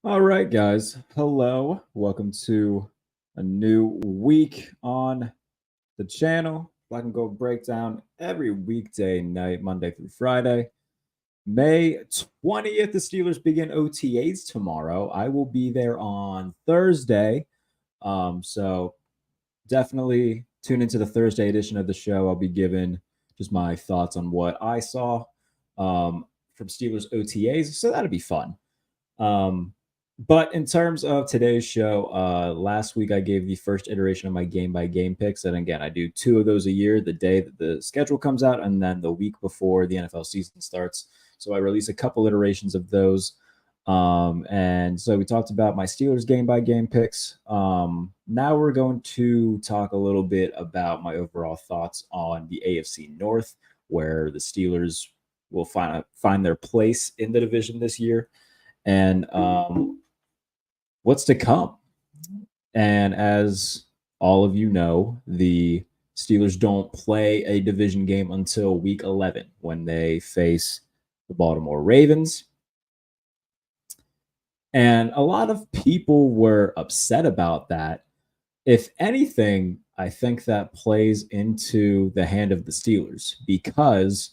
All right, guys. Hello. Welcome to a new week on the channel. Black and Gold Breakdown every weekday night, Monday through Friday. May 20th, the Steelers begin OTAs tomorrow. I will be there on Thursday. So definitely tune into the Thursday edition of the show. I'll be giving just my thoughts on what I saw from Steelers OTAs. So that'll be fun. Um, but in terms of today's show, last week I gave the first iteration of my game by game picks. And again, I do two of those a year, the day that the schedule comes out and then the week before the NFL season starts. So I release a couple iterations of those. And so we talked about my Steelers game by game picks. Now we're going to talk a little bit about my overall thoughts on the AFC North, where the Steelers will find their place in the division this year, and what's to come. And as all of you know, the Steelers don't play a division game until week 11 when they face the Baltimore Ravens. And a lot of people were upset about that. If anything, I think that plays into the hand of the Steelers because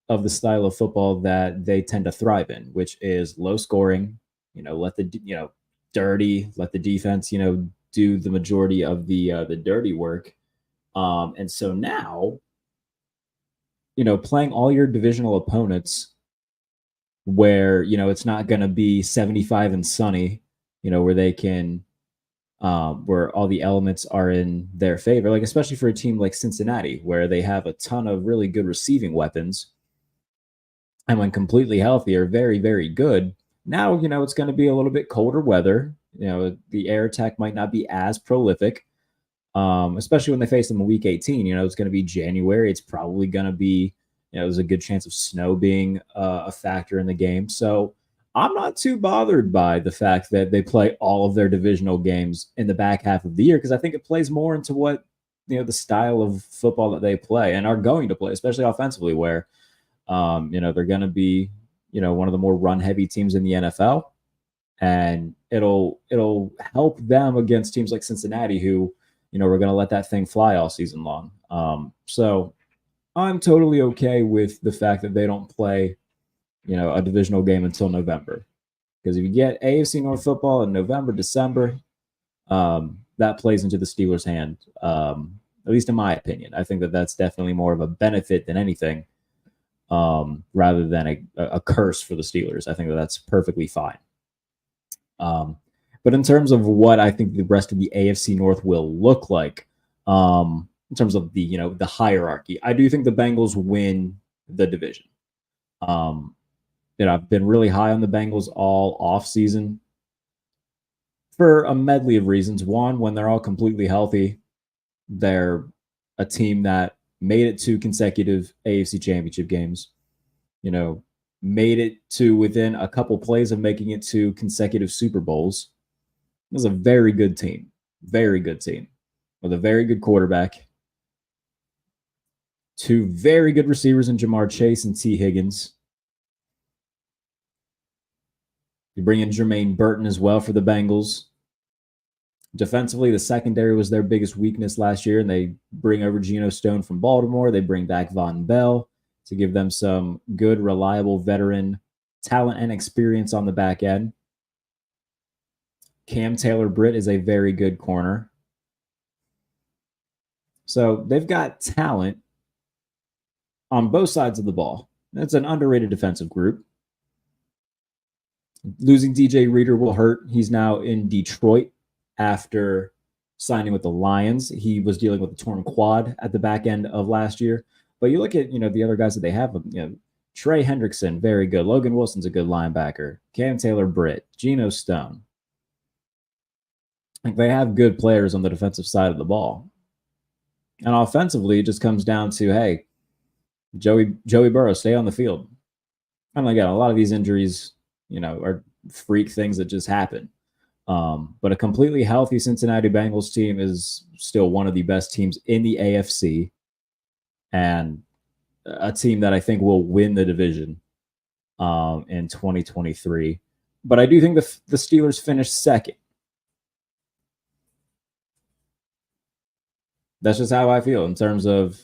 of the style of football that they tend to thrive in, which is low scoring, let the dirty, let the defense, do the majority of the dirty work. And so now, playing all your divisional opponents where, it's not going to be 75 and sunny, where they can, where all the elements are in their favor, like especially for a team like Cincinnati, where they have a ton of really good receiving weapons. And when completely healthy are very, very good. Now, it's going to be a little bit colder weather. The air attack might not be as prolific, especially when they face them in week 18. It's going to be January. It's probably going to be, there's a good chance of snow being a factor in the game. So I'm not too bothered by the fact that they play all of their divisional games in the back half of the year, because I think it plays more into what, the style of football that they play and are going to play, especially offensively, where, they're going to be, one of the more run heavy teams in the NFL, and it'll help them against teams like Cincinnati, who, we're going to let that thing fly all season long. So I'm totally okay with the fact that they don't play, a divisional game until November, because if you get AFC North football in November, December, that plays into the Steelers' hand. At least in my opinion, I think that that's definitely more of a benefit than anything, rather than a curse for the Steelers. I think that that's perfectly fine. But in terms of what I think the rest of the AFC North will look like, in terms of the the hierarchy, I do think the Bengals win the division. I've been really high on the Bengals all off season for a medley of reasons. One, when they're all completely healthy, they're a team that made it to consecutive AFC Championship games. Made it to within a couple plays of making it to consecutive Super Bowls. It was a very good team with a very good quarterback, two very good receivers in Jamar Chase and T. Higgins. You bring in Jermaine Burton as well for the Bengals. Defensively, the secondary was their biggest weakness last year, and they bring over Geno Stone from Baltimore. They bring back Von Bell to give them some good, reliable veteran talent and experience on the back end. Cam Taylor-Britt is a very good corner. So they've got talent on both sides of the ball. That's an underrated defensive group. Losing DJ Reader will hurt. He's now in Detroit after signing with the Lions. He was dealing with a torn quad at the back end of last year. But you look at, the other guys that they have, Trey Hendrickson, very good. Logan Wilson's a good linebacker. Cam Taylor-Britt, Geno Stone. Like, they have good players on the defensive side of the ball. And offensively, it just comes down to, hey, Joey Burrow, stay on the field. And again, a lot of these injuries, are freak things that just happen. But a completely healthy Cincinnati Bengals team is still one of the best teams in the AFC, and a team that I think will win the division in 2023. But I do think the Steelers finished second. That's just how I feel in terms of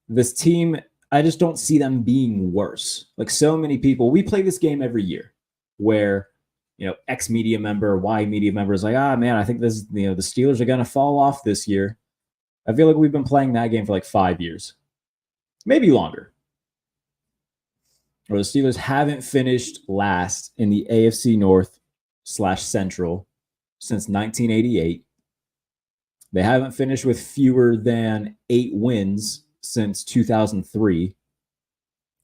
this team. I just don't see them being worse. Like so many people, we play this game every year where, X media member, Y media member is like, man, I think the Steelers are going to fall off this year. I feel like we've been playing that game for like 5 years, maybe longer. Or the Steelers haven't finished last in the AFC North / Central since 1988. They haven't finished with fewer than 8 wins since 2003.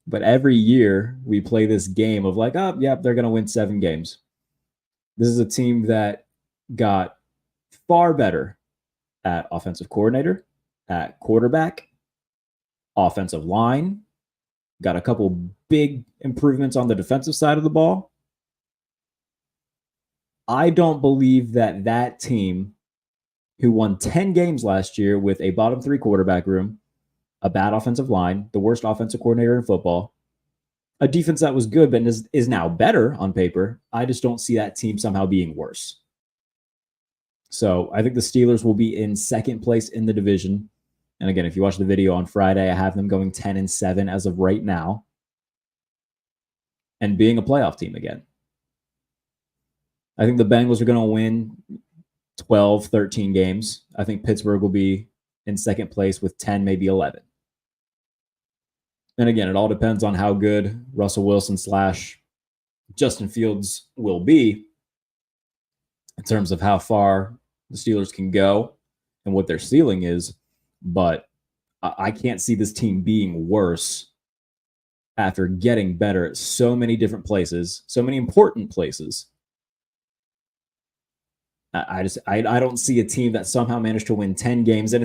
But every year we play this game of like, they're going to win 7 games. This is a team that got far better at offensive coordinator, at quarterback, offensive line, got a couple big improvements on the defensive side of the ball. I don't believe that team who won 10 games last year with a bottom 3 quarterback room, a bad offensive line, the worst offensive coordinator in football, a defense that was good but is now better on paper. I just don't see that team somehow being worse. So I think the Steelers will be in second place in the division. And again, if you watch the video on Friday, I have them going 10-7 as of right now and being a playoff team again. I think the Bengals are going to win 12, 13 games. I think Pittsburgh will be in second place with 10, maybe 11. And again, it all depends on how good Russell Wilson / Justin Fields will be in terms of how far the Steelers can go and what their ceiling is. But I can't see this team being worse after getting better at so many different places, so many important places. I don't see a team that somehow managed to win 10 games. And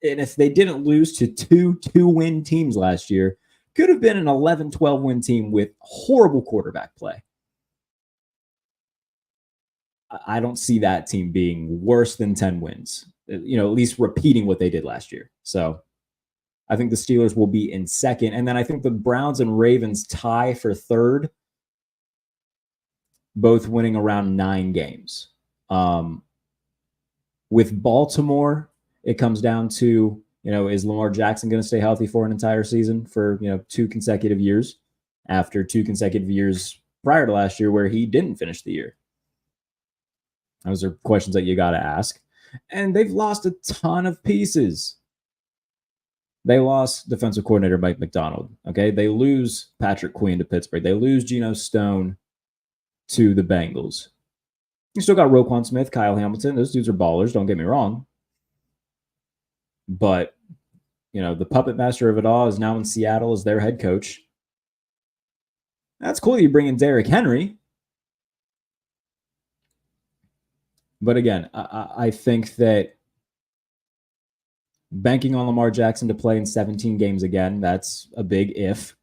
if they didn't lose to 2-win teams last year, could have been an 11, 12-win team with horrible quarterback play. I don't see that team being worse than 10 wins, at least repeating what they did last year. So I think the Steelers will be in second. And then I think the Browns and Ravens tie for third, both winning around 9 games. With Baltimore, it comes down to, is Lamar Jackson going to stay healthy for an entire season for, 2 consecutive years after 2 consecutive years prior to last year where he didn't finish the year? Those are questions that you got to ask. And they've lost a ton of pieces. They lost defensive coordinator Mike Macdonald. Okay. They lose Patrick Queen to Pittsburgh. They lose Geno Stone to the Bengals. You still got Roquan Smith, Kyle Hamilton. Those dudes are ballers, don't get me wrong. But, the puppet master of it all is now in Seattle as their head coach. That's cool you bring in Derrick Henry. But again, I think that banking on Lamar Jackson to play in 17 games again, that's a big if.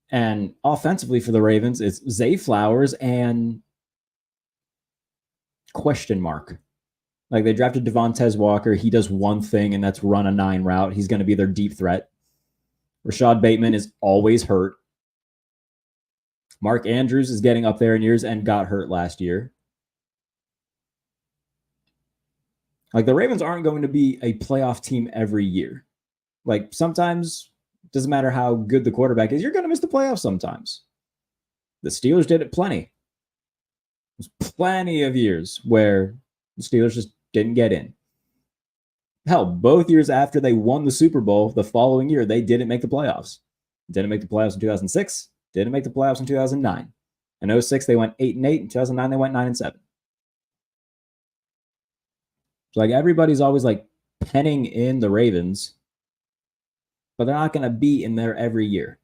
And offensively for the Ravens, it's Zay Flowers and question mark. Like they drafted Devontae Walker. He does one thing, and that's run a 9 route. He's going to be their deep threat. Rashad Bateman is always hurt. Mark Andrews is getting up there in years and got hurt last year. Like the Ravens aren't going to be a playoff team every year. Like sometimes, doesn't matter how good the quarterback is, you're going to miss the playoffs sometimes. The Steelers did it plenty. There's plenty of years where the Steelers just didn't get in. Hell, both years after they won the Super Bowl, the following year, they didn't make the playoffs. Didn't make the playoffs in 2006. Didn't make the playoffs in 2009. In 2006, they went 8-8. In 2009, they went 9-7. So like everybody's always like penning in the Ravens, but they're not going to be in there every year.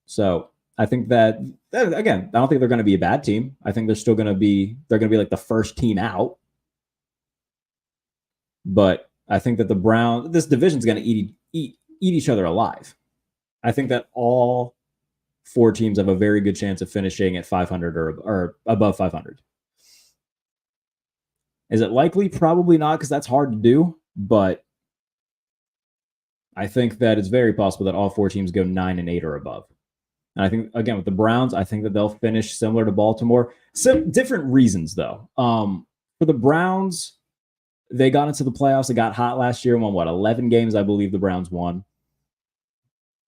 So I think that, again, I don't think they're going to be a bad team. I think they're going to be like the first team out. But I think that this division's going to eat each other alive. I think that all 4 teams have a very good chance of finishing at 500 or above 500. Is it likely? Probably not, because that's hard to do. But I think that it's very possible that all 4 teams go 9-8 or above. And I think, again, with the Browns, I think that they'll finish similar to Baltimore. Some different reasons, though. For the Browns, they got into the playoffs. They got hot last year and won, 11 games, I believe the Browns won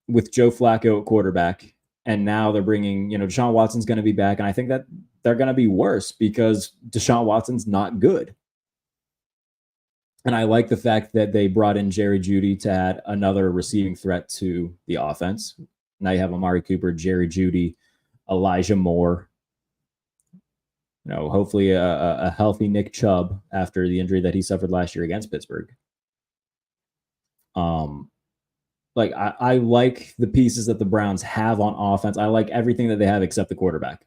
with Joe Flacco at quarterback. And now they're bringing, Deshaun Watson's going to be back. And I think that they're going to be worse because Deshaun Watson's not good. And I like the fact that they brought in Jerry Jeudy to add another receiving threat to the offense. Now you have Amari Cooper, Jerry Jeudy, Elijah Moore. Hopefully a healthy Nick Chubb after the injury that he suffered last year against Pittsburgh. I like the pieces that the Browns have on offense. I like everything that they have except the quarterback.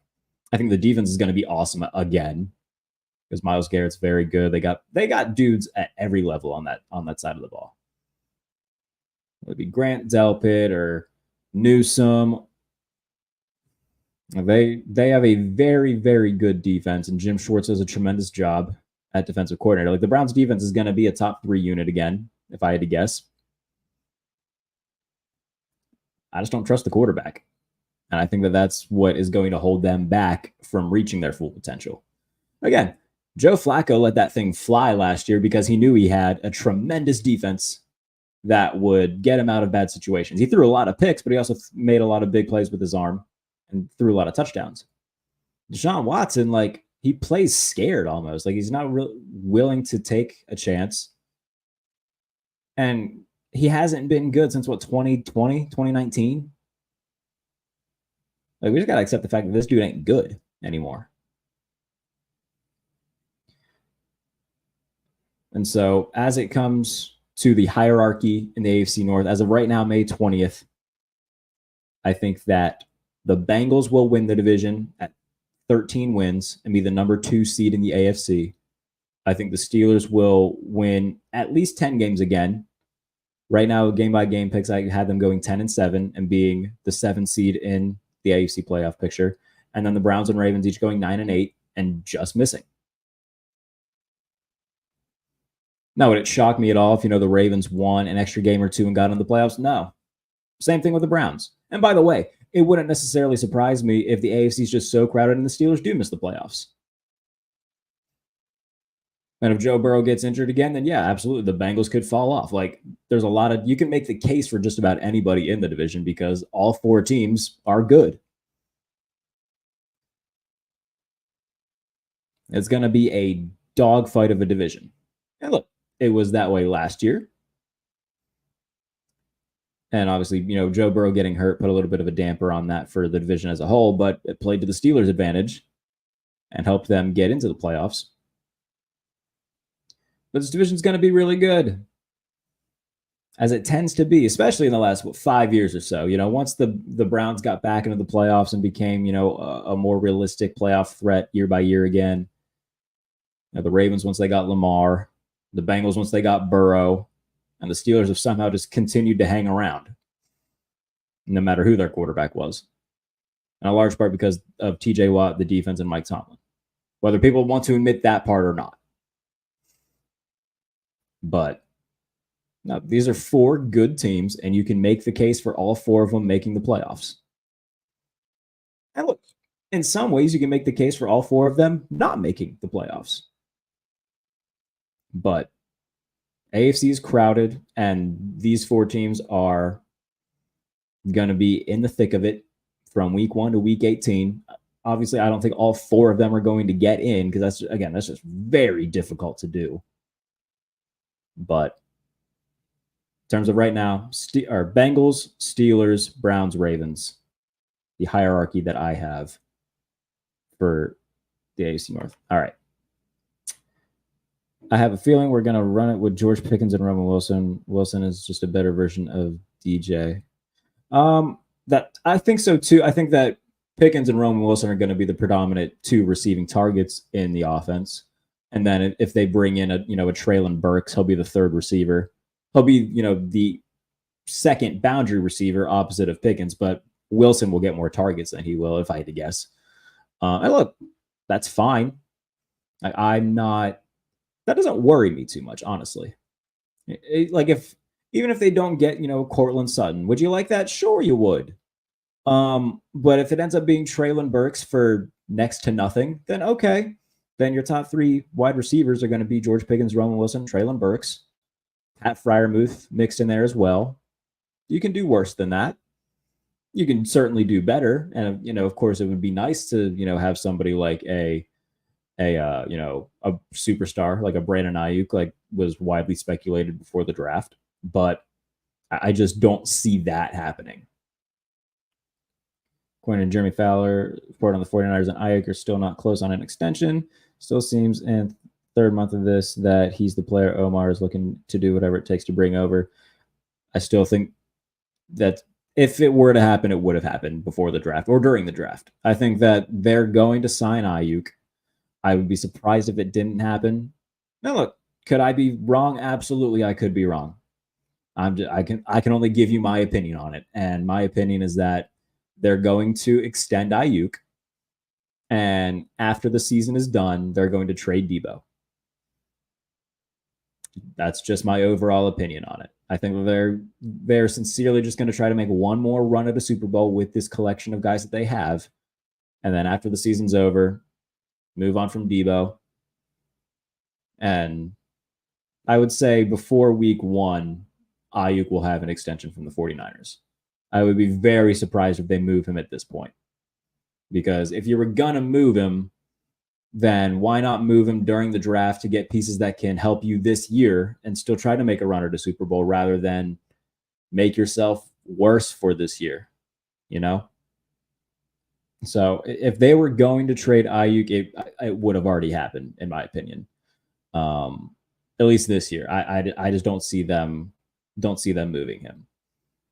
I think the defense is going to be awesome again because Myles Garrett's very good. They got dudes at every level on that side of the ball. It would be Grant Delpit or Newsome. They have a very, very good defense, and Jim Schwartz does a tremendous job at defensive coordinator. Like the Browns defense is going to be a top 3 unit again, if I had to guess. I just don't trust the quarterback. And I think that that's what is going to hold them back from reaching their full potential. Again, Joe Flacco let that thing fly last year because he knew he had a tremendous defense that would get him out of bad situations. He threw a lot of picks, but he also made a lot of big plays with his arm and threw a lot of touchdowns. Deshaun Watson, he plays scared almost. He's not really willing to take a chance. And he hasn't been good since 2020, 2019. We just got to accept the fact that this dude ain't good anymore. And so as it comes to the hierarchy in the AFC North, as of right now, May 20th, I think that the Bengals will win the division at 13 wins and be the number 2 seed in the AFC. I think the Steelers will win at least 10 games again. Right now, game-by-game picks, I had them going 10-7 and being the 7th seed in the AFC playoff picture. And then the Browns and Ravens each going 9-8 and just missing. Now, would it shock me at all if, the Ravens won an extra game or 2 and got into the playoffs? No. Same thing with the Browns. And by the way, it wouldn't necessarily surprise me if the AFC is just so crowded and the Steelers do miss the playoffs. And if Joe Burrow gets injured again, then yeah, absolutely, the Bengals could fall off. There's a lot of, you can make the case for just about anybody in the division because all 4 teams are good. It's going to be a dogfight of a division. And look, it was that way last year. And obviously, Joe Burrow getting hurt put a little bit of a damper on that for the division as a whole, but it played to the Steelers' advantage and helped them get into the playoffs. But this division's going to be really good, as it tends to be, especially in the last 5 years or so. Once the Browns got back into the playoffs and became, a more realistic playoff threat year by year again. The Ravens, once they got Lamar, the Bengals, once they got Burrow, and the Steelers have somehow just continued to hang around, no matter who their quarterback was. And a large part because of TJ Watt, the defense, and Mike Tomlin. Whether people want to admit that part or not. But now these are 4 good teams, and you can make the case for all 4 of them making the playoffs. And look, in some ways, you can make the case for all 4 of them not making the playoffs. But AFC is crowded, and these 4 teams are going to be in the thick of it from week 1 to week 18. Obviously, I don't think all 4 of them are going to get in because that's just very difficult to do. But in terms of right now, Bengals, Steelers, Browns, Ravens, the hierarchy that I have for the AFC North. All right. I have a feeling we're going to run it with George Pickens and Roman Wilson. Wilson is just a better version of DJ. That I think so too. I think that Pickens and Roman Wilson are going to be the predominant 2 receiving targets in the offense. And then if they bring in a Treylon Burks, he'll be the 3rd receiver. He'll be, the 2nd boundary receiver opposite of Pickens, but Wilson will get more targets than he will, if I had to guess. And look, that's fine. That doesn't worry me too much, honestly. Even if they don't get, Cortland Sutton, would you like that? Sure, you would. But if it ends up being Treylon Burks for next to nothing, then okay. Then your top three wide receivers are going to be George Pickens, Roman Wilson, Treylon Burks, Pat Fryermuth mixed in there as well. You can do worse than that. You can certainly do better, and of course, it would be nice to have somebody like a superstar like a Brandon Ayuk, like was widely speculated before the draft, but I just don't see that happening. According to Jeremy Fowler, report on the 49ers and Ayuk are still not close on an extension. Still seems in third month of this that he's the player Omar is looking to do whatever it takes to bring over. I still think that if it were to happen, it would have happened before the draft or during the draft. I think that they're going to sign Ayuk. I would be surprised if it didn't happen. Now, look, could I be wrong? Absolutely, I could be wrong. I can only give you my opinion on it, and my opinion is that they're going to extend Ayuk, and after the season is done, they're going to trade Debo. That's just my overall opinion on it. I think they're sincerely just going to try to make one more run at a Super Bowl with this collection of guys that they have, and then after the season's over, move on from Debo. And I would say before week 1, Ayuk will have an extension from the 49ers. I would be very surprised if they move him at this point. Because if you were going to move him, then why not move him during the draft to get pieces that can help you this year and still try to make a run at a Super Bowl rather than make yourself worse for this year, So if they were going to trade Ayuk, it would have already happened, in my opinion. At least this year. I just don't see them moving him.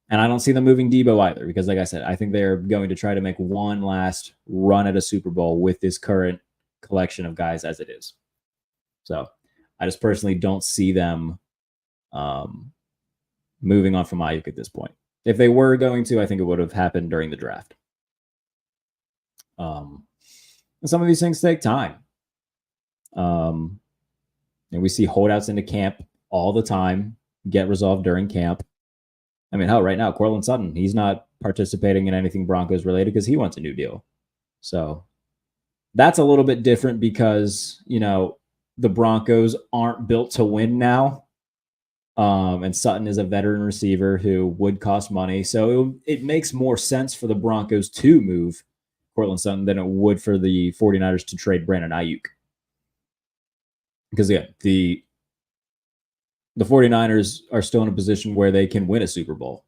And I don't see them moving Debo either, because like I said, I think they're going to try to make one last run at a Super Bowl with this current collection of guys as it is. So I just personally don't see them moving on from Ayuk at this point. If they were going to, I think it would have happened during the draft. And some of these things take time. And we see holdouts into camp all the time get resolved during camp. I mean, hell, right now, Courtland Sutton, he's not participating in anything Broncos related because he wants a new deal. So that's a little bit different because, the Broncos aren't built to win now. And Sutton is a veteran receiver who would cost money. So it makes more sense for the Broncos to move Courtland Sutton than it would for the 49ers to trade Brandon Ayuk. Because, again, the 49ers are still in a position where they can win a Super Bowl.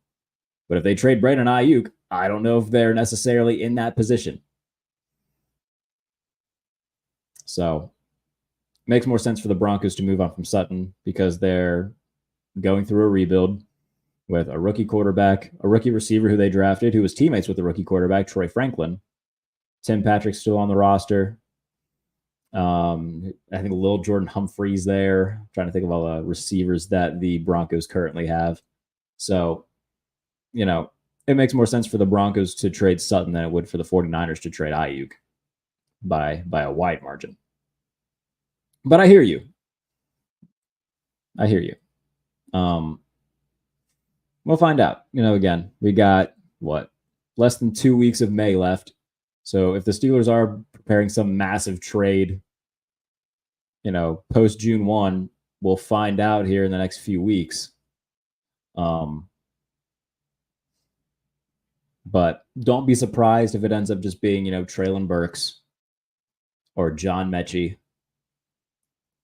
But if they trade Brandon Ayuk, I don't know if they're necessarily in that position. So it makes more sense for the Broncos to move on from Sutton because they're going through a rebuild with a rookie quarterback, a rookie receiver who they drafted, who was teammates with the rookie quarterback, Troy Franklin. Tim Patrick's still on the roster. I think Lil Jordan Humphrey's there. I'm trying to think of all the receivers that the Broncos currently have. So, it makes more sense for the Broncos to trade Sutton than it would for the 49ers to trade Ayuk by a wide margin. But I hear you. We'll find out. Again, we got less than 2 weeks of May left. So if the Steelers are preparing some massive trade, post June 1, we'll find out here in the next few weeks. But don't be surprised if it ends up just being, Treylon Burks or John Mechie.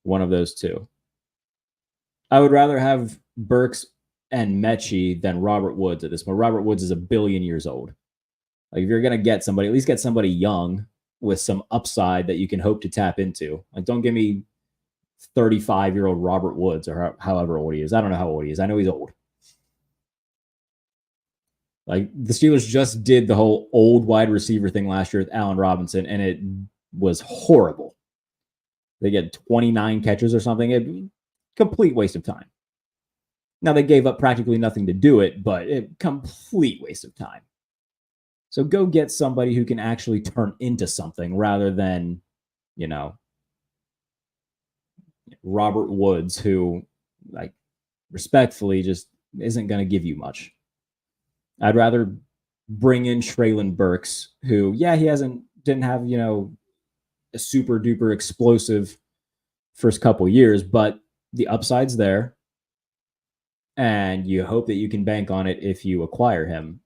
One of those two. I would rather have Burks and Mechie than Robert Woods at this point. Robert Woods is 1 billion years old. Like, if you're going to get somebody, at least get somebody young with some upside that you can hope to tap into. Like, don't give me 35-year-old Robert Woods or however old he is. I don't know how old he is. I know he's old. Like, the Steelers just did the whole old wide receiver thing last year with Allen Robinson, and it was horrible. They get 29 catches or something. It complete waste of time. Now, they gave up practically nothing to do it, but complete waste of time. So go get somebody who can actually turn into something rather than, Robert Woods, who, respectfully, just isn't going to give you much. I'd rather bring in Treylon Burks, who, yeah, didn't have, a super duper explosive first couple years, but the upside's there. And you hope that you can bank on it if you acquire him.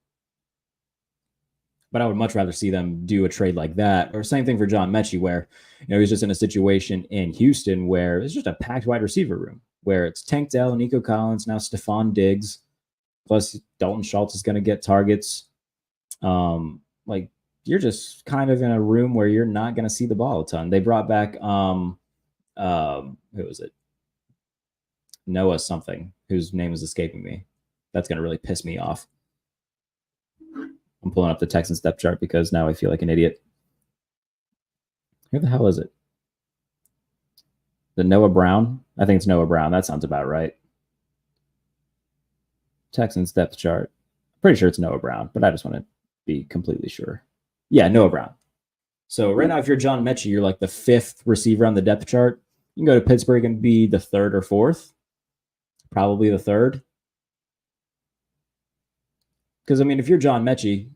But I would much rather see them do a trade like that, or same thing for John Mechie, where he's just in a situation in Houston where it's just a packed wide receiver room, where it's Tank Dell, Nico Collins, now Stephon Diggs, plus Dalton Schultz is going to get targets. Like, you're just kind of in a room where you're not going to see the ball a ton. They brought back who was it? Noah something, whose name is escaping me. That's going to really piss me off. I'm pulling up the Texans depth chart because now I feel like an idiot. Who the hell is it? The Noah Brown? I think it's Noah Brown. That sounds about right. Texans depth chart. Pretty sure it's Noah Brown, but I just want to be completely sure. Yeah, Noah Brown. So right now, if you're John Mechie, you're like the 5th receiver on the depth chart. You can go to Pittsburgh and be the 3rd or 4th. Probably the 3rd. Because, I mean, if you're John Mechie,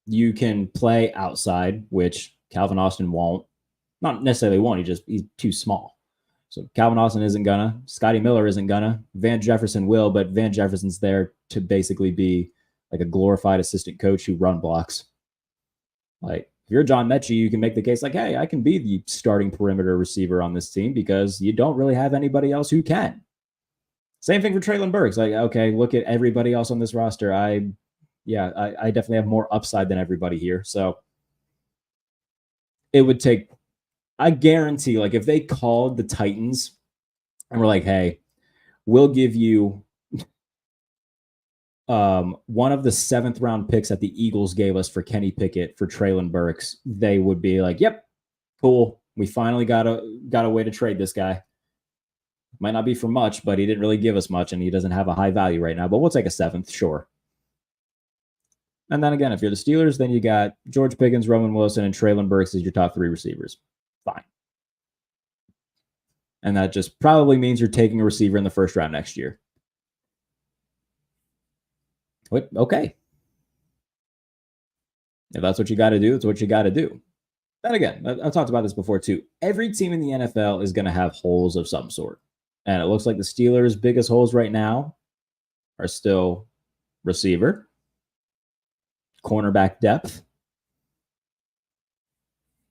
you can play outside, which Calvin Austin won't. Not necessarily won't. He's too small. So Calvin Austin isn't gonna. Scotty Miller isn't gonna. Van Jefferson will, but Van Jefferson's there to basically be like a glorified assistant coach who run blocks. Like, if you're John Mechie, you can make the case like, hey, I can be the starting perimeter receiver on this team because you don't really have anybody else who can. Same thing for Treylon Burks. Like, okay, look at everybody else on this roster. I definitely have more upside than everybody here. So it would take, I guarantee, like, if they called the Titans and were like, hey, we'll give you one of the 7th round picks that the Eagles gave us for Kenny Pickett for Treylon Burks, they would be like, yep, cool. We finally got a way to trade this guy. Might not be for much, but he didn't really give us much, and he doesn't have a high value right now, but we'll take a 7th, sure. And then again, if you're the Steelers, then you got George Pickens, Roman Wilson, and Treylon Burks as your top 3 receivers. Fine. And that just probably means you're taking a receiver in the 1st round next year. Okay. If that's what you got to do, it's what you got to do. Then again, I've talked about this before too. Every team in the NFL is going to have holes of some sort. And it looks like the Steelers' biggest holes right now are still receiver, cornerback depth.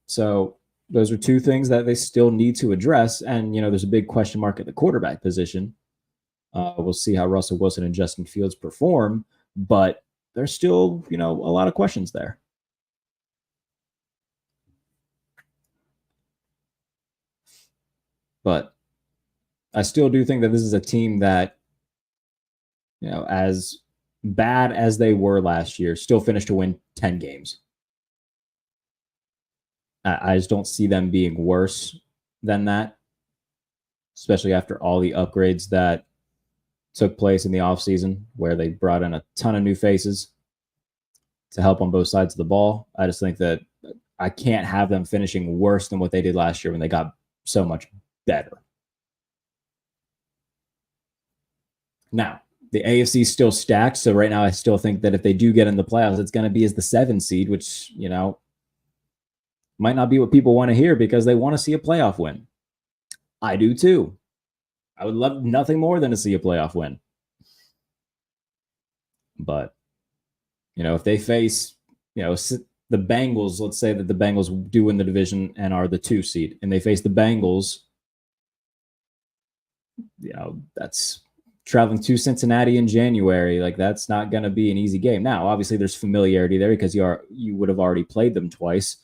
So those are 2 things that they still need to address. And, there's a big question mark at the quarterback position. We'll see how Russell Wilson and Justin Fields perform, but there's still, a lot of questions there. But I still do think that this is a team that, as bad as they were last year, still finished to win 10 games. I just don't see them being worse than that, especially after all the upgrades that took place in the offseason, where they brought in a ton of new faces to help on both sides of the ball. I just think that I can't have them finishing worse than what they did last year when they got so much better. Now, the AFC is still stacked, so right now I still think that if they do get in the playoffs, it's going to be as the 7 seed, which, might not be what people want to hear because they want to see a playoff win. I do too. I would love nothing more than to see a playoff win. But, if they face, the Bengals, let's say that the Bengals do win the division and are the 2 seed, and they face the Bengals, that's traveling to Cincinnati in January. Like, that's not going to be an easy game. Now, obviously, there's familiarity there because you would have already played them twice.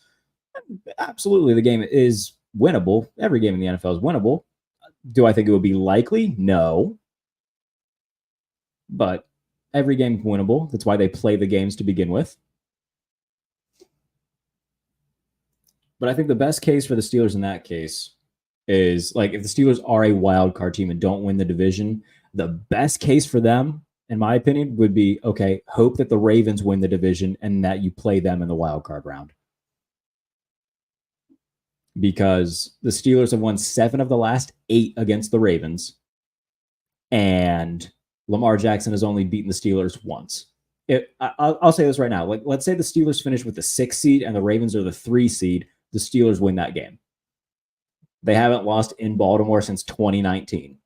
Absolutely, the game is winnable. Every game in the NFL is winnable. Do I think it would be likely? No. But every game is winnable. That's why they play the games to begin with. But I think the best case for the Steelers in that case is, like, if the Steelers are a wild card team and don't win the division, the best case for them, in my opinion, would be, okay, hope that the Ravens win the division and that you play them in the wild card round. Because the Steelers have won 7 of the last 8 against the Ravens, and Lamar Jackson has only beaten the Steelers once. I'll say this right now. Like, let's say the Steelers finish with the 6 seed and the Ravens are the 3 seed. The Steelers win that game. They haven't lost in Baltimore since 2019.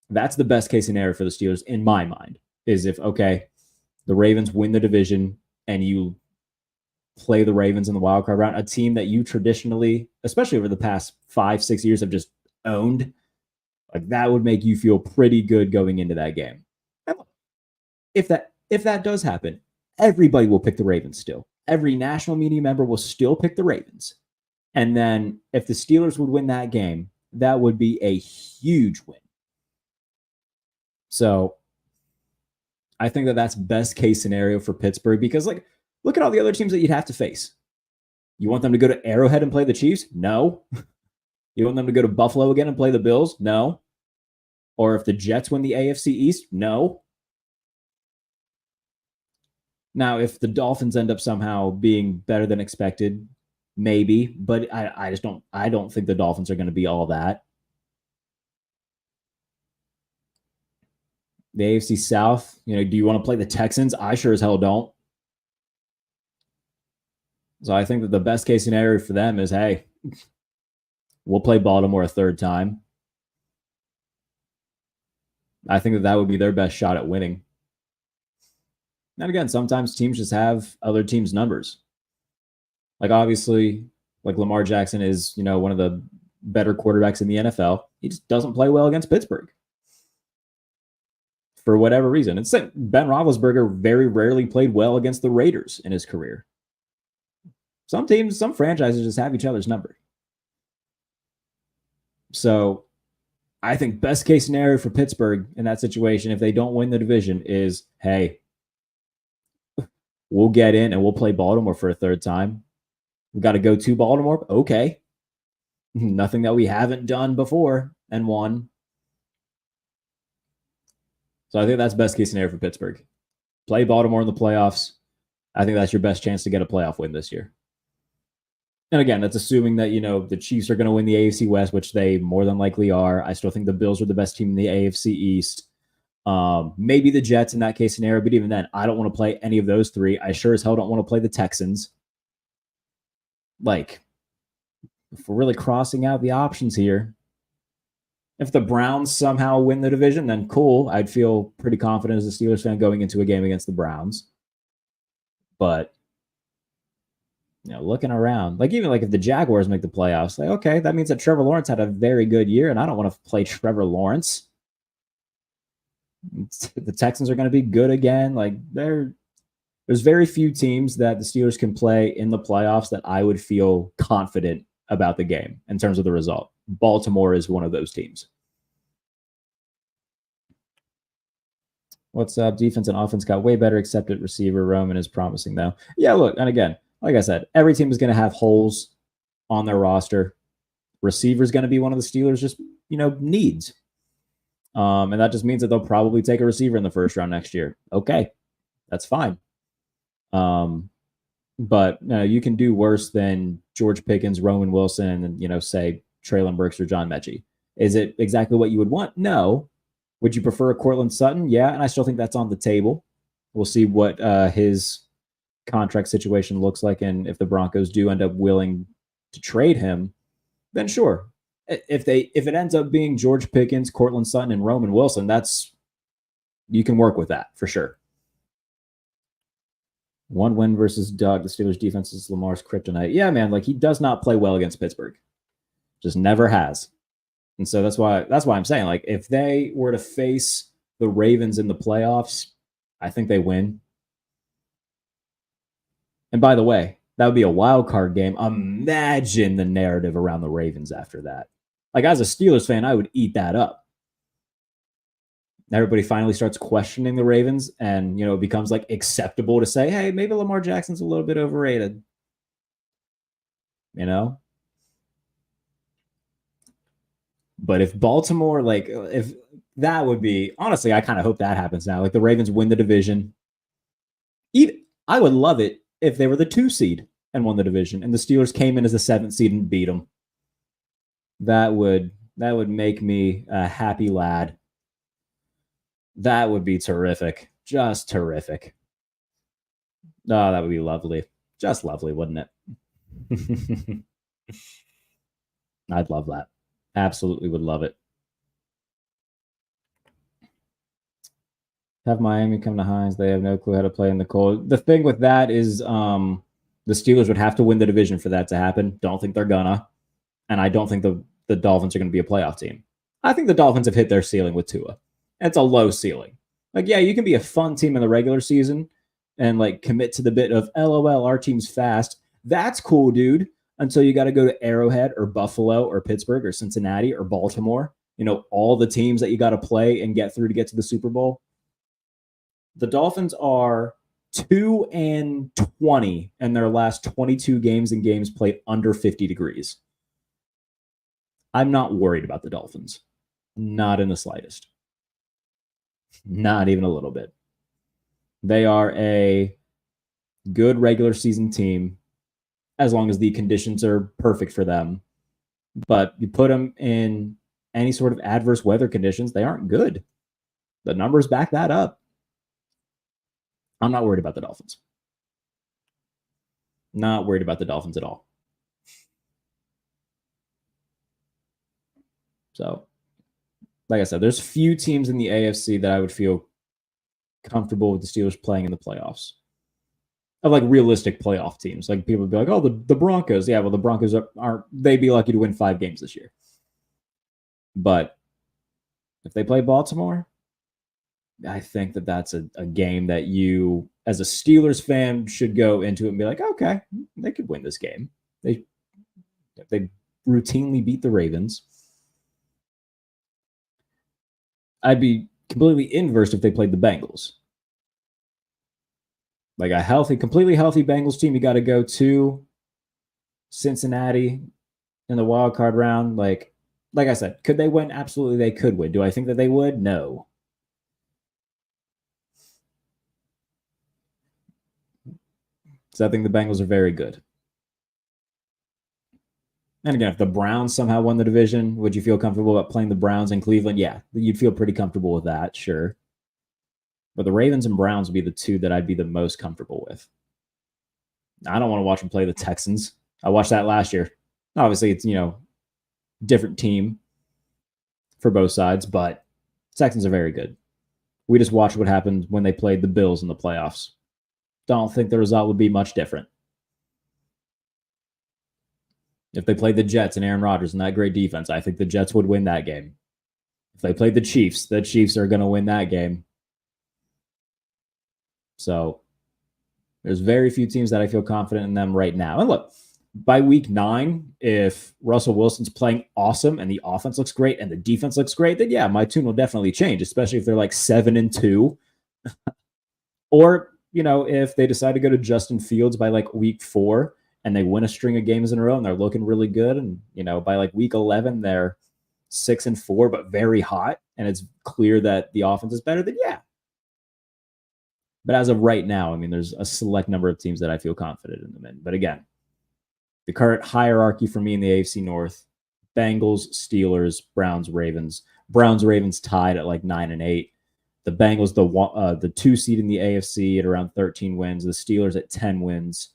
That's the best case scenario for the Steelers in my mind. Is if the Ravens win the division and you play the Ravens in the wild card round, a team that you traditionally, especially over the past 5-6 years, have just owned. Like, that would make you feel pretty good going into that game. If that does happen, everybody will pick the Ravens still. Every national media member will still pick the Ravens. And then if the Steelers would win that game, that would be a huge win. So I think that that's best case scenario for Pittsburgh, because like, look at all the other teams that you'd have to face. You want them to go to Arrowhead and play the Chiefs? No. You want them to go to Buffalo again and play the Bills? No. Or if the Jets win the AFC East? No. Now, if the Dolphins end up somehow being better than expected, maybe, but I don't think the Dolphins are going to be all that. The AFC South, do you want to play the Texans? I sure as hell don't. So I think that the best case scenario for them is, hey, we'll play Baltimore a third time. I think that would be their best shot at winning. And again, sometimes teams just have other teams' numbers. Like, obviously, like Lamar Jackson is, one of the better quarterbacks in the NFL. He just doesn't play well against Pittsburgh. For whatever reason. And Ben Roethlisberger very rarely played well against the Raiders in his career. Some teams, some franchises just have each other's number. So I think best case scenario for Pittsburgh in that situation, if they don't win the division, is, hey, we'll get in and we'll play Baltimore for a third time. We got to go to Baltimore. Okay. Nothing that we haven't done before and won. So I think that's best case scenario for Pittsburgh. Play Baltimore in the playoffs. I think that's your best chance to get a playoff win this year. And again, that's assuming that, the Chiefs are going to win the AFC West, which they more than likely are. I still think the Bills are the best team in the AFC East. Maybe the Jets in that case scenario, but even then, I don't want to play any of those three. I sure as hell don't want to play the Texans. Like, if we're really crossing out the options here, if the Browns somehow win the division, then cool. I'd feel pretty confident as a Steelers fan going into a game against the Browns. But, looking around, like, even like if the Jaguars make the playoffs, like, okay, that means that Trevor Lawrence had a very good year, and I don't want to play Trevor Lawrence. The Texans are going to be good again. Like, there's very few teams that the Steelers can play in the playoffs that I would feel confident about the game in terms of the result. Baltimore is one of those teams. What's up? Defense and offense got way better, except at receiver. Roman is promising, though. Yeah, look, and again, like I said, every team is going to have holes on their roster. Receiver is going to be one of the Steelers' just, needs. And that just means that they'll probably take a receiver in the first round next year. Okay, that's fine. But you can do worse than George Pickens, Roman Wilson, and say Treylon Burks or John Mechie. Is it exactly what you would want? No. Would you prefer a Cortland Sutton? Yeah, and I still think that's on the table. We'll see what his contract situation looks like, and if the Broncos do end up willing to trade him, then sure. If it ends up being George Pickens, Cortland Sutton, and Roman Wilson, you can work with that for sure. One win versus Doug. The Steelers defense is Lamar's kryptonite. Yeah, man, like, he does not play well against Pittsburgh. Just never has. And so that's why I'm saying, like, if they were to face the Ravens in the playoffs, I think they win. And by the way, that would be a wild card game. Imagine the narrative around the Ravens after that. Like, as a Steelers fan, I would eat that up. Everybody finally starts questioning the Ravens, and, it becomes like acceptable to say, hey, maybe Lamar Jackson's a little bit overrated. But if Baltimore, like, if that would be, honestly, I kind of hope that happens now. Like, the Ravens win the division. I would love it if they were the 2 seed and won the division, and the Steelers came in as the 7th seed and beat them. That would make me a happy lad. That would be terrific. Just terrific. Oh, that would be lovely. Just lovely, wouldn't it? I'd love that. Absolutely would love it. Have Miami come to Hines. They have no clue how to play in the cold. The thing with that is the Steelers would have to win the division for that to happen. Don't think they're gonna. And I don't think the Dolphins are going to be a playoff team. I think the Dolphins have hit their ceiling with Tua. It's a low ceiling. Like, yeah, you can be a fun team in the regular season and like commit to the bit of LOL, our team's fast. That's cool, dude. Until you got to go to Arrowhead or Buffalo or Pittsburgh or Cincinnati or Baltimore. You know, all the teams that you got to play and get through to get to the Super Bowl. The Dolphins are 2-20 in their last 22 games and games played under 50 degrees. I'm not worried about the Dolphins. Not in the slightest. Not even a little bit. They are a good regular season team as long as the conditions are perfect for them. But you put them in any sort of adverse weather conditions, they aren't good. The numbers back that up. I'm not worried about the Dolphins. Not worried about the Dolphins at all. So, like I said, there's few teams in the AFC that I would feel comfortable with the Steelers playing in the playoffs. Of like realistic playoff teams. Like people would be like, oh, the Broncos. Yeah, well, the Broncos aren't, they'd be lucky to win 5 games this year. But if they play Baltimore, I think that that's a game that you, as a Steelers fan, should go into it and be like, okay, they could win this game. They routinely beat the Ravens. I'd be completely inverse if they played the Bengals. Like a completely healthy Bengals team, you got to go to Cincinnati in the wild card round. Like I said, could they win? Absolutely, they could win. Do I think that they would? No. So I think the Bengals are very good. And again, if the Browns somehow won the division, would you feel comfortable about playing the Browns in Cleveland? Yeah, you'd feel pretty comfortable with that, sure. But the Ravens and Browns would be the two that I'd be the most comfortable with. I don't want to watch them play the Texans. I watched that last year. Obviously, it's, different team for both sides, but Texans are very good. We just watched what happened when they played the Bills in the playoffs. Don't think the result would be much different. If they played the Jets and Aaron Rodgers and that great defense, I think the Jets would win that game. If they played the Chiefs are going to win that game. So there's very few teams that I feel confident in them right now. And look, by week 9, if Russell Wilson's playing awesome and the offense looks great and the defense looks great, then yeah, my tune will definitely change, especially if they're like 7-2. Or, if they decide to go to Justin Fields by like week 4 and they win a string of games in a row and they're looking really good. And, by like week 11, they're 6-4, but very hot. And it's clear that the offense is better, then yeah. But as of right now, there's a select number of teams that I feel confident in them in. But again, the current hierarchy for me in the AFC North, Bengals, Steelers, Browns, Ravens. Browns, Ravens tied at like 9-8. The Bengals, the 2 seed in the AFC at around 13 wins. The Steelers at 10 wins,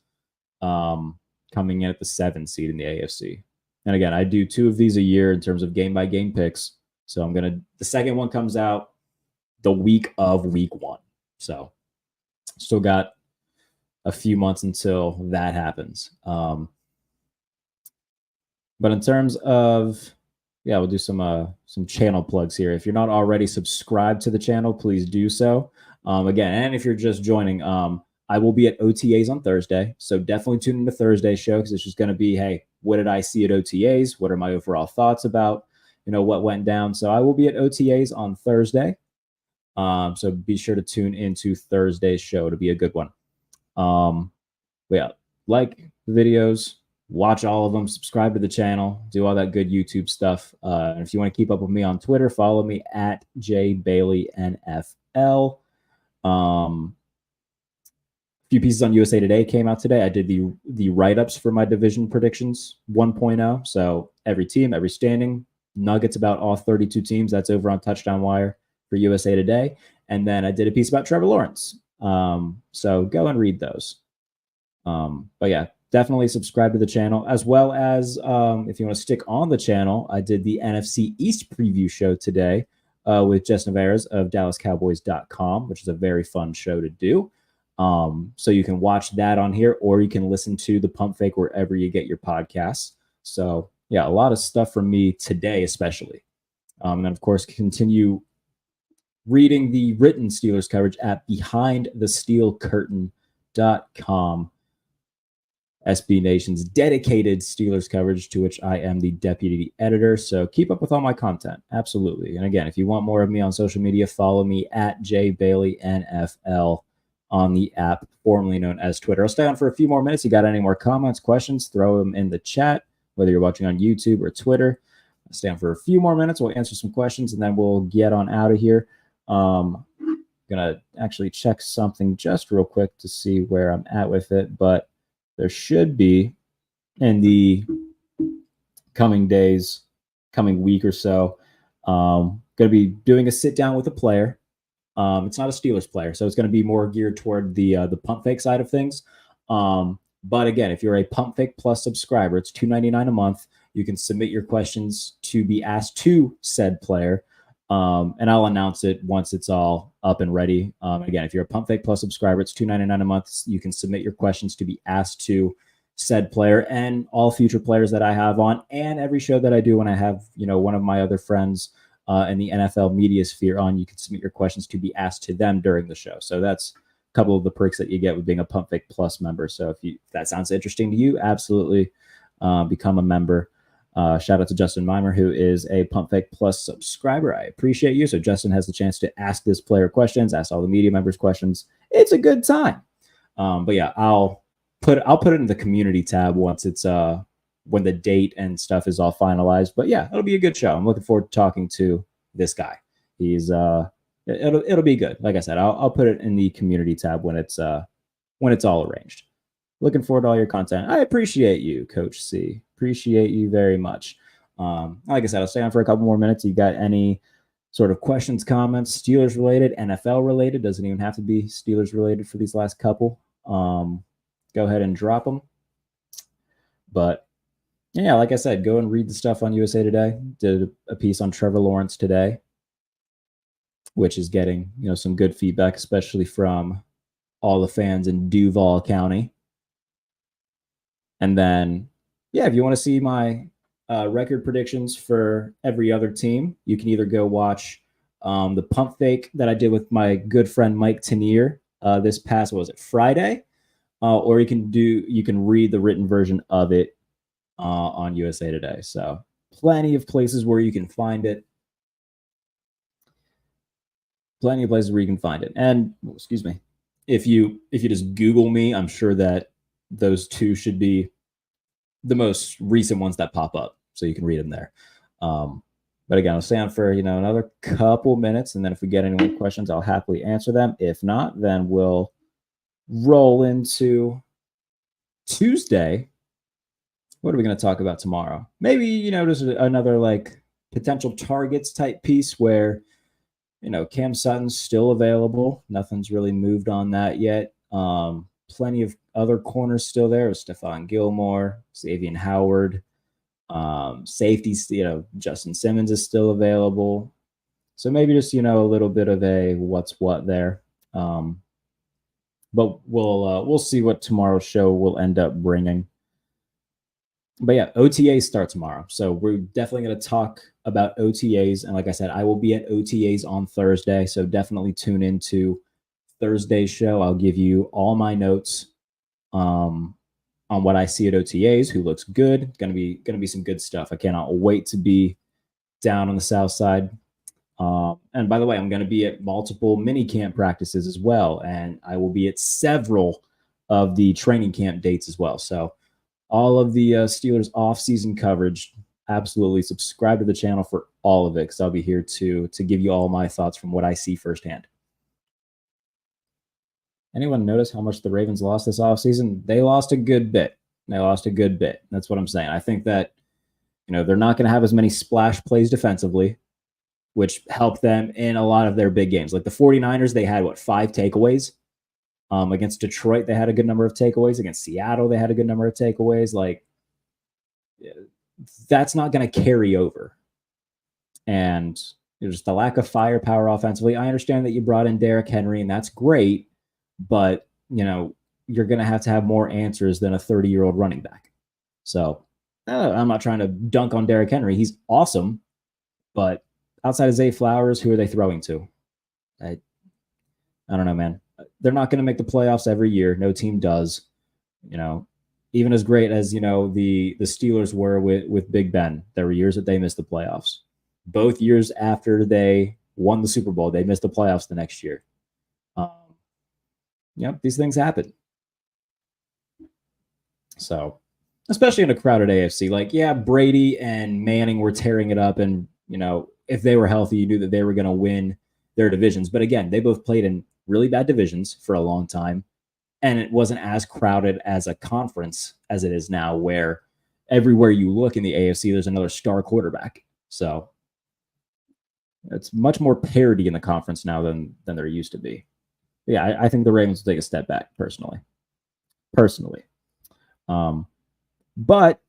coming in at the 7 seed in the AFC. And again, I do 2 of these a year in terms of game-by-game picks. So the second one comes out the week of week 1. So still got a few months until that happens. But in terms of, we'll do some channel plugs here. If you're not already subscribed to the channel, please do so. Again, and if you're just joining, I will be at OTAs on Thursday. So definitely tune in to Thursday's show because it's just going to be, hey, what did I see at OTAs? What are my overall thoughts about, what went down? So I will be at OTAs on Thursday. So be sure to tune into Thursday's show to be a good one. Like the videos, watch all of them, subscribe to the channel, do all that good YouTube stuff. And if you want to keep up with me on Twitter, follow me at JBaileyNFL. A few pieces on USA Today came out today. I did the write-ups for my division predictions 1.0. So every team, every standing, nuggets about all 32 teams. That's over on Touchdown Wire for USA Today. And then I did a piece about Trevor Lawrence. So go and read those. But yeah, definitely subscribe to the channel, as well as if you want to stick on the channel, I did the NFC East preview show today with Jess Navarez of DallasCowboys.com, which is a very fun show to do. So you can watch that on here, or you can listen to the Pump Fake wherever you get your podcasts. So yeah, a lot of stuff from me today, especially. And then of course, continue reading the written Steelers coverage at BehindTheSteelCurtain.com. SB Nation's dedicated Steelers coverage, to which I am the deputy editor. So keep up with all my content. Absolutely. And again, if you want more of me on social media, follow me at JBaileyNFL on the app formerly known as Twitter. I'll stay on for a few more minutes. You got any more comments, questions, throw them in the chat, whether you're watching on YouTube or Twitter. I'll stay on for a few more minutes. We'll answer some questions, and then we'll get on out of here. Gonna actually check something just real quick to see where I'm at with it, but there should be, in the coming days, coming week or so, going to be doing a sit down with a player. It's not a Steelers player, so it's going to be more geared toward the Pump Fake side of things. But again, if you're a Pump Fake Plus subscriber, it's $2.99 a month. You can submit your questions to be asked to said player, and I'll announce it once it's all up and ready. Again, if you're a Pump Fake Plus subscriber, it's $2.99 a month. You can submit your questions to be asked to said player, and all future players that I have on, and every show that I do when I have, one of my other friends in the NFL media sphere on, you can submit your questions to be asked to them during the show. So that's a couple of the perks that you get with being a Pump Fake Plus member. So if that sounds interesting to you, absolutely become a member. Shout out to Justin Mimer, who is a Pump Fake Plus subscriber. I appreciate you. So Justin has the chance to ask this player questions, ask all the media members questions. It's a good time. But yeah, I'll put it in the community tab once it's when the date and stuff is all finalized. But yeah, it'll be a good show. I'm looking forward to talking to this guy. He's it'll be good. Like I said, I'll put it in the community tab when it's all arranged. Looking forward to all your content. I appreciate you, Coach C. Appreciate you very much. Like I said, I'll stay on for a couple more minutes. You got any sort of questions, comments, Steelers related, NFL related? Doesn't even have to be Steelers related for these last couple. Go ahead and drop them. But yeah, like I said, go and read the stuff on USA Today. Did a piece on Trevor Lawrence today, which is getting some good feedback, especially from all the fans in Duval County. And then, yeah, if you want to see my record predictions for every other team, you can either go watch the Pump Fake that I did with my good friend Mike Tenier this past, Friday, or you can read the written version of it on USA Today. So plenty of places where you can find it. Plenty of places where you can find it. And excuse me, if you just Google me, I'm sure that those two should be the most recent ones that pop up, so you can read them there. But again, I'll stay on for another couple minutes, and then if we get any more questions, I'll happily answer them. If not, then we'll roll into Tuesday. What are we going to talk about tomorrow? Maybe just another potential targets type piece where Cam Sutton's still available. Nothing's really moved on that yet. Plenty of other corners still there. Stephon Gilmore, Xavier Howard, safeties. Justin Simmons is still available. So maybe just a little bit of a what's what there. But we'll see what tomorrow's show will end up bringing. But yeah, OTAs start tomorrow. So we're definitely going to talk about OTAs. And like I said, I will be at OTAs on Thursday. So definitely tune into Thursday's show. I'll give you all my notes on what I see at OTAs, who looks good. Gonna be some good stuff. I cannot wait to be down on the south side. And by the way, I'm going to be at multiple mini camp practices as well. And I will be at several of the training camp dates as well. So all of the Steelers off-season coverage, absolutely subscribe to the channel for all of it, because I'll be here to give you all my thoughts from what I see firsthand. Anyone notice how much the Ravens lost this offseason? They lost a good bit. That's what I'm saying. I think that they're not going to have as many splash plays defensively, which helped them in a lot of their big games. Like the 49ers, they had 5 takeaways. Against Detroit, they had a good number of takeaways. Against Seattle, they had a good number of takeaways. Like, that's not going to carry over. And just the lack of firepower offensively. I understand that you brought in Derrick Henry, and that's great, but you're going to have more answers than a 30-year-old running back. So I'm not trying to dunk on Derrick Henry. He's awesome, but outside of Zay Flowers, who are they throwing to? I don't know, man. They're not going to make the playoffs every year. No team does. Even as great as the Steelers were with Big Ben, there were years that they missed the playoffs. Both years after they won the Super Bowl, they missed the playoffs the next year. These things happen. So, especially in a crowded AFC, like, yeah, Brady and Manning were tearing it up, and if they were healthy, you knew that they were going to win their divisions. But again, they both played in really bad divisions for a long time, and it wasn't as crowded as a conference as it is now, where everywhere you look in the AFC, there's another star quarterback. So it's much more parity in the conference now than there used to be. Yeah, I think the Ravens will take a step back personally. But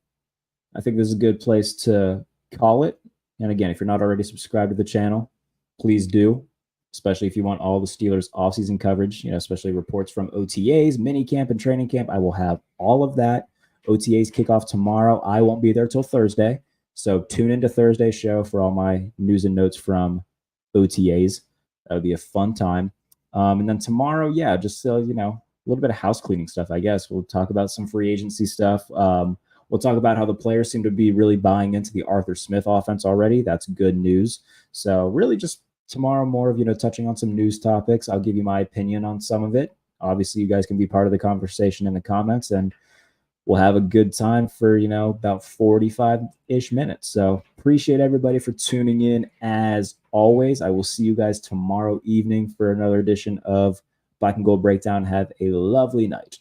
I think this is a good place to call it. And again, if you're not already subscribed to the channel, please do, especially if you want all the Steelers offseason coverage, especially reports from OTAs, mini camp, and training camp. I will have all of that. OTAs kick off tomorrow. I won't be there till Thursday. So tune into Thursday's show for all my news and notes from OTAs. That would be a fun time. And then tomorrow, just a little bit of house cleaning stuff, I guess. We'll talk about some free agency stuff. We'll talk about how the players seem to be really buying into the Arthur Smith offense already. That's good news. So really just tomorrow, more of, touching on some news topics. I'll give you my opinion on some of it. Obviously, you guys can be part of the conversation in the comments, and we'll have a good time for, about 45-ish minutes. So appreciate everybody for tuning in. As always, I will see you guys tomorrow evening for another edition of Black and Gold Breakdown. Have a lovely night.